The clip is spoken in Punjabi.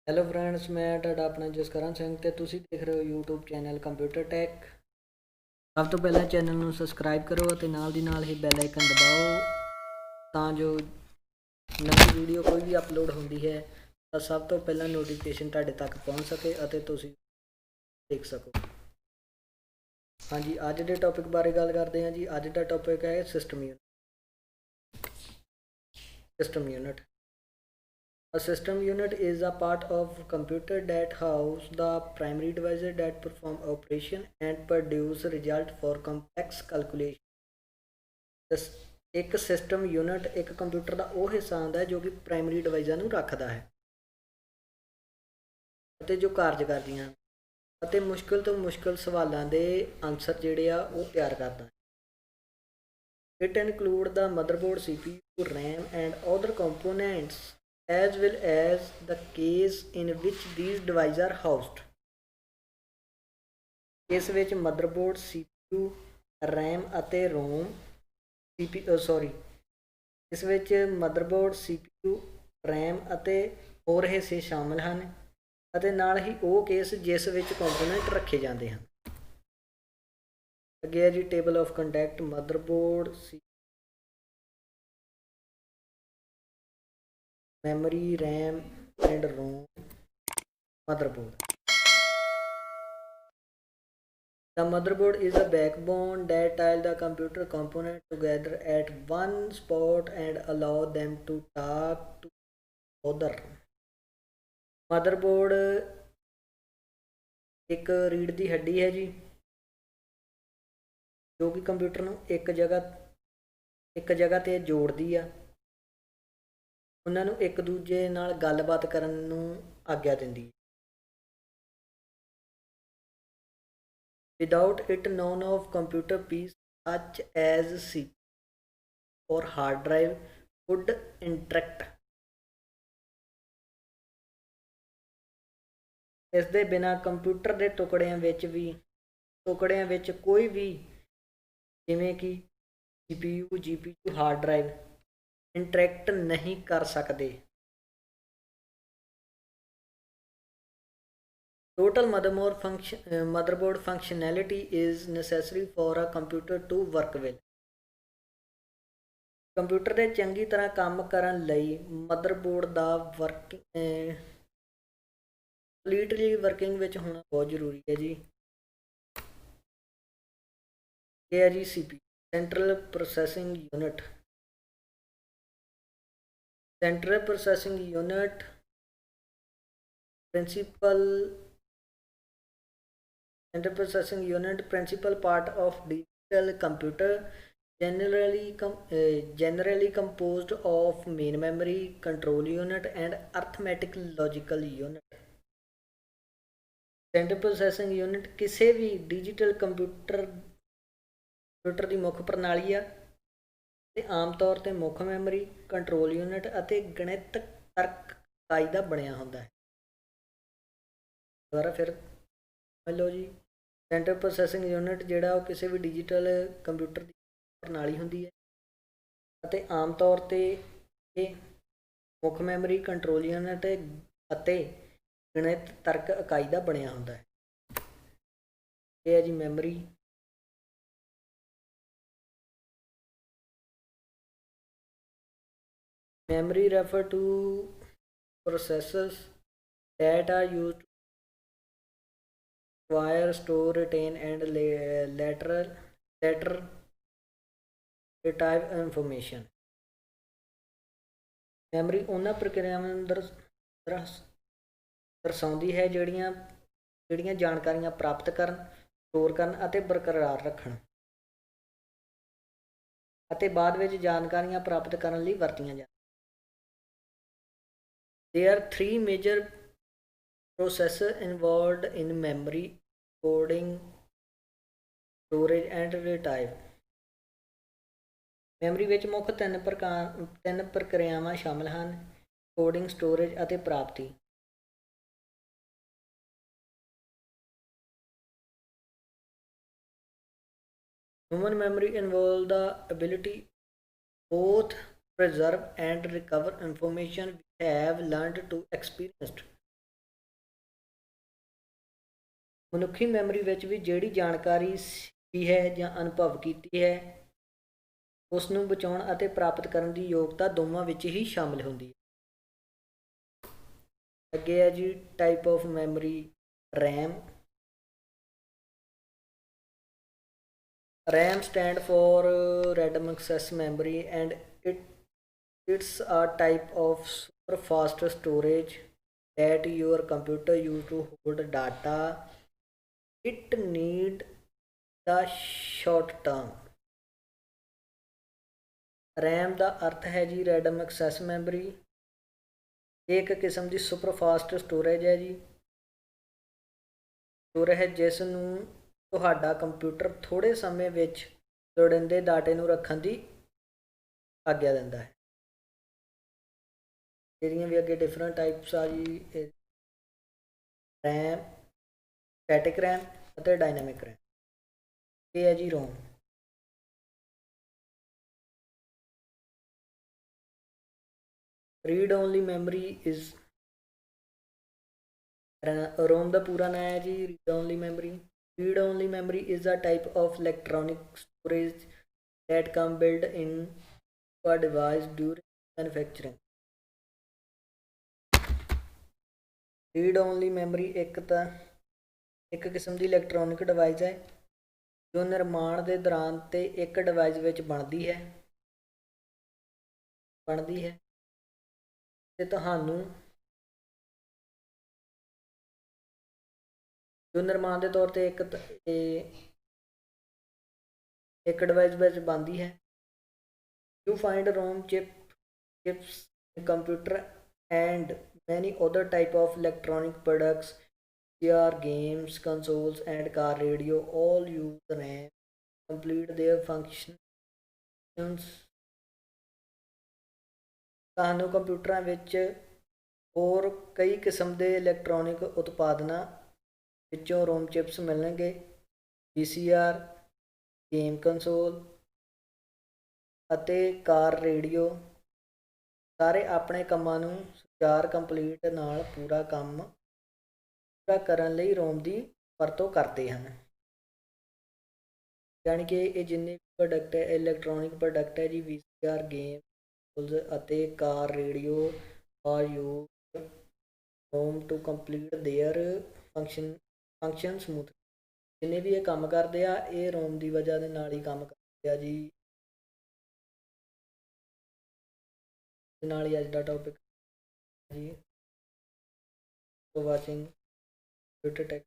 ਹੈਲੋ ਫਰੈਂਡਸ, ਮੈਂ ਤੁਹਾਡਾ ਆਪਣਾ ਜਸਕਰਨ ਸਿੰਘ ਤੇ ਤੁਸੀਂ ਦੇਖ ਰਹੇ ਹੋ YouTube ਚੈਨਲ ਕੰਪਿਊਟਰ ਟੈਕ। ਸਭ ਤੋਂ ਪਹਿਲਾਂ ਚੈਨਲ ਨੂੰ ਸਬਸਕ੍ਰਾਈਬ ਕਰੋ ਅਤੇ ਨਾਲ ਦੀ ਨਾਲ ਹੀ ਬੈਲ ਆਈਕਨ ਦਬਾਓ ਤਾਂ ਜੋ ਨਵੀਂ ਵੀਡੀਓ ਕੋਈ ਵੀ ਅਪਲੋਡ ਹੁੰਦੀ ਹੈ ਤਾਂ ਸਭ ਤੋਂ ਪਹਿਲਾਂ ਨੋਟੀਫਿਕੇਸ਼ਨ ਤੁਹਾਡੇ ਤੱਕ ਪਹੁੰਚ ਸਕੇ ਅਤੇ ਤੁਸੀਂ ਦੇਖ ਸਕੋ। ਹਾਂਜੀ, ਅੱਜ ਦੇ ਟੌਪਿਕ ਬਾਰੇ ਗੱਲ ਕਰਦੇ ਹਾਂ ਜੀ। ਅੱਜ ਦਾ ਟੌਪਿਕ ਹੈ system unit. A system unit is a part of computer that house the primary devices that perform operation and produce result for complex calculation। ਇੱਕ ਸਿਸਟਮ ਯੂਨਿਟ ਇੱਕ ਕੰਪਿਊਟਰ ਦਾ ਉਹ ਹਿੱਸਾ ਹੁੰਦਾ ਹੈ ਜੋ ਕਿ ਪ੍ਰਾਇਮਰੀ ਡਿਵਾਈਸਾਂ ਨੂੰ ਰੱਖਦਾ ਹੈ ਅਤੇ ਜੋ ਕਾਰਜ ਕਰਦੀਆਂ ਹਨ ਅਤੇ ਮੁਸ਼ਕਿਲ ਤੋਂ ਮੁਸ਼ਕਿਲ ਸਵਾਲਾਂ ਦੇ ਆਨਸਰ ਜਿਹੜੇ ਆ ਉਹ ਤਿਆਰ ਕਰਦਾ ਹੈ। It include the motherboard, CPU, RAM and other components as well as the case in which these devices are housed। ਇਸ ਵਿੱਚ ਮਦਰਬੋਰਡ, CPU, RAM ਅਤੇ ROM ਇਸ ਵਿੱਚ ਮਦਰਬੋਰਡ, CPU, RAM ਅਤੇ ਹੋਰ ਹਿੱਸੇ ਸ਼ਾਮਲ ਹਨ ਅਤੇ ਨਾਲ ਹੀ ਉਹ ਕੇਸ ਜਿਸ ਵਿੱਚ ਕੰਪੋਨੈਂਟ ਰੱਖੇ ਜਾਂਦੇ ਹਨ। ਅੱਗੇ ਹੈ ਜੀ table of contact. Motherboard, memory, RAM and ROM। motherboard, the motherboard is a backbone that ties the computer component together at one spot and allow them to talk to each other। motherboard ਇੱਕ ਰੀੜ ਦੀ ਹੱਡੀ ਹੈ ਜੀ ਜੋ ਕਿ ਕੰਪਿਊਟਰ ਨੂੰ ਇੱਕ ਜਗ੍ਹਾ ਤੇ ਜੋੜਦੀ ਆ, ਉਹਨਾਂ ਨੂੰ ਇੱਕ ਦੂਜੇ ਨਾਲ ਗੱਲਬਾਤ ਕਰਨ ਨੂੰ ਆਗਿਆ ਦਿੰਦੀ ਹੈ। Without it, none of computer piece such as CPU or hard drive would interact। ਇਸ ਦੇ ਬਿਨਾਂ ਕੰਪਿਊਟਰ ਦੇ ਟੁਕੜਿਆਂ ਵਿੱਚ ਕੋਈ ਵੀ ਜਿਵੇਂ ਕਿ CPU, GPU, hard drive interact ਨਹੀਂ ਕਰ ਸਕਦੇ। Total motherboard functionality is necessary for a computer to work well। Computer ਦੇ ਚੰਗੀ ਤਰ੍ਹਾਂ ਕੰਮ ਕਰਨ ਲਈ ਮਦਰਬੋਰਡ ਦਾ ਕੰਪਲੀਟਲੀ ਵਰਕਿੰਗ ਵਿੱਚ ਹੋਣਾ ਬਹੁਤ ਜ਼ਰੂਰੀ ਹੈ ਜੀ। ਇਹ ਹੈ ਜੀ CPU, central processing unit. Central Processing Unit principal part of digital computer, generally composed of main memory, control unit and arithmetic logical unit। Central Processing Unit ਕਿਸੇ ਵੀ ਡਿਜੀਟਲ ਕੰਪਿਊਟਰ ਦੀ ਮੁੱਖ ਪ੍ਰਣਾਲੀ ਆ ਤੇ ਆਮ ਤੌਰ ਤੇ ਮੁੱਖ ਮੈਮਰੀ, ਕੰਟਰੋਲ ਯੂਨਿਟ ਅਤੇ ਗਣਿਤਕ ਤਰਕ ਇਕਾਈ ਦਾ ਬਣਿਆ ਹੁੰਦਾ ਹੈ। ਦੁਬਾਰਾ ਫਿਰ ਸਮਝ ਲਓ ਜੀ। ਸੈਂਟਰਲ ਪ੍ਰੋਸੈਸਿੰਗ ਯੂਨਿਟ ਜਿਹੜਾ ਉਹ ਕਿਸੇ ਵੀ ਡਿਜੀਟਲ ਕੰਪਿਊਟਰ ਦੀ ਪ੍ਰਣਾਲੀ ਹੁੰਦੀ ਹੈ ਅਤੇ ਆਮ ਤੌਰ ਤੇ ਇਹ ਮੁੱਖ ਮੈਮਰੀ, ਕੰਟਰੋਲ ਯੂਨਿਟ ਅਤੇ ਗਣਿਤ ਤਰਕ ਇਕਾਈ ਦਾ ਬਣਿਆ ਹੁੰਦਾ ਹੈ। ਇਹ ਹੈ ਜੀ memory. Memory refer to processes that are used to acquire, store, retain and later retrieve information। Memory ਉਹਨਾਂ ਪ੍ਰਕਿਰਿਆਵਾਂ ਨੂੰ ਦਰਸਾਉਂਦੀ ਹੈ ਜਿਹੜੀਆਂ ਜਾਣਕਾਰੀਆਂ ਪ੍ਰਾਪਤ ਕਰਨ, ਸਟੋਰ ਕਰਨ ਅਤੇ ਬਰਕਰਾਰ ਰੱਖਣ ਅਤੇ ਬਾਅਦ ਵਿੱਚ ਜਾਣਕਾਰੀਆਂ ਪ੍ਰਾਪਤ ਕਰਨ ਲਈ ਵਰਤੀਆਂ ਜਾਂਦੀਆਂ। There are three major processes involved in memory: coding, storage and retrieve। Memory ਵਿੱਚ ਮੁੱਖ ਤਿੰਨ ਪ੍ਰਕਿਰਿਆਵਾਂ ਸ਼ਾਮਲ ਹਨ: ਕੋਡਿੰਗ, ਸਟੋਰੇਜ ਅਤੇ ਪ੍ਰਾਪਤੀ। Human memory involves the ability both preserve and recover information we have learned to experienced। ਮਨੁੱਖੀ ਮੈਮਰੀ ਵਿੱਚ ਵੀ ਜਿਹੜੀ ਜਾਣਕਾਰੀ ਸਿੱਖੀ ਹੈ ਜਾਂ ਅਨੁਭਵ ਕੀਤੀ ਹੈ ਉਸ ਨੂੰ ਬਚਾਉਣ ਅਤੇ ਪ੍ਰਾਪਤ ਕਰਨ ਦੀ ਯੋਗਤਾ ਦੋਵਾਂ ਵਿੱਚ ਹੀ ਸ਼ਾਮਿਲ ਹੁੰਦੀ ਹੈ। ਅੱਗੇ ਹੈ ਜੀ type of memory RAM. RAM stand for random access memory and it's a type of super fast storage that your computer use to hold data it need the short term। RAM ਦਾ ਅਰਥ ਹੈ ਜੀ ਰੈਂਡਮ ਐਕਸੈਸ ਮੈਮਰੀ। ਇੱਕ ਕਿਸਮ ਦੀ ਸੁਪਰ ਫਾਸਟ ਸਟੋਰੇਜ ਹੈ ਜੀ, ਸਟੋਰੇਜ ਜਿਸ ਨੂੰ ਤੁਹਾਡਾ ਕੰਪਿਊਟਰ ਥੋੜ੍ਹੇ ਸਮੇਂ ਵਿੱਚ ਲੋੜੀਂਦੇ ਡਾਟੇ ਨੂੰ ਰੱਖਣ ਦੀ ਆਗਿਆ ਦਿੰਦਾ ਹੈ। ਜਿਹੜੀਆਂ ਵੀ ਅੱਗੇ ਡਿਫਰੈਂਟ ਟਾਈਪਸ ਆ ਜੀ ਰੈਮ, ਸਟੈਟਿਕ ਰੈਮ ਅਤੇ ਡਾਇਨਾਮਿਕ ਰੈਮ। ਇਹ ਹੈ ਜੀ ਰੋਮ। ਰੀਡ ਓਨਲੀ ਮੈਮਰੀ ਇਜ਼ ਰੋਮ ਦਾ ਪੂਰਾ ਨਾਂ ਹੈ ਜੀ read only memory. Read only memory is a type of electronic storage that can build in a device during manufacturing। Read only memory ਇੱਕ ਕਿਸਮ ਦੀ ਇਲੈਕਟ੍ਰੋਨਿਕ ਡਿਵਾਈਸ ਹੈ ਜੋ ਨਿਰਮਾਣ ਦੇ ਦੌਰਾਨ ਤੇ ਇੱਕ ਡਿਵਾਈਸ ਵਿੱਚ ਬਣਦੀ ਹੈ ਤੇ ਤੁਹਾਨੂੰ ਜੋ ਨਿਰਮਾਣ ਦੇ ਤੌਰ ਤੇ ਇੱਕ ਡਿਵਾਈਸ ਵਿੱਚ ਬਣਦੀ ਹੈ। You find ROM chips in computer and many other type of electronic products VR games consoles and car radio all use RAM complete their functions। ਤੁਹਾਨੂੰ ਕੰਪਿਊਟਰਾਂ ਵਿੱਚ ਹੋਰ ਕਈ ਕਿਸਮ ਦੇ ਇਲੈਕਟ੍ਰੋਨਿਕ ਉਤਪਾਦਨਾਂ ਵਿੱਚੋਂ ਰੋਮ ਚਿਪਸ ਮਿਲਣਗੇ। VCR, ਗੇਮ ਕੰਸੋਲ ਅਤੇ ਕਾਰ ਰੇਡੀਓ ਸਾਰੇ ਆਪਣੇ ਕੰਮਾਂ ਨੂੰ ਸੁਚਾਰ ਕੰਪਲੀਟ ਨਾਲ ਪੂਰਾ ਕਰਨ ਲਈ ਰੋਮ ਦੀ ਵਰਤੋਂ ਕਰਦੇ ਹਨ। ਯਾਨੀ ਕਿ ਇਹ ਜਿੰਨੇ ਵੀ ਪ੍ਰੋਡਕਟ ਹੈ ਇਲੈਕਟ੍ਰੋਨਿਕ ਪ੍ਰੋਡਕਟ ਹੈ ਜੀ VCR, ਗੇਮ ਕੰਸੋਲ ਅਤੇ car radio are use ROM to complete their function smooth. ਜਿੰਨੇ ਵੀ ਇਹ ਕੰਮ ਕਰਦੇ ਆ ਇਹ ਰੋਮ ਦੀ ਵਜ੍ਹਾ ਦੇ ਨਾਲ ਹੀ ਕੰਮ ਕਰਦੇ ਆ ਜੀ। ਨਾਲ ਹੀ ਅੱਜ ਦਾ ਟੌਪਿਕ ਜੀ ਵਾਚਿੰਗ ਕੰਪਿਊਟਰ ਟੈਕ।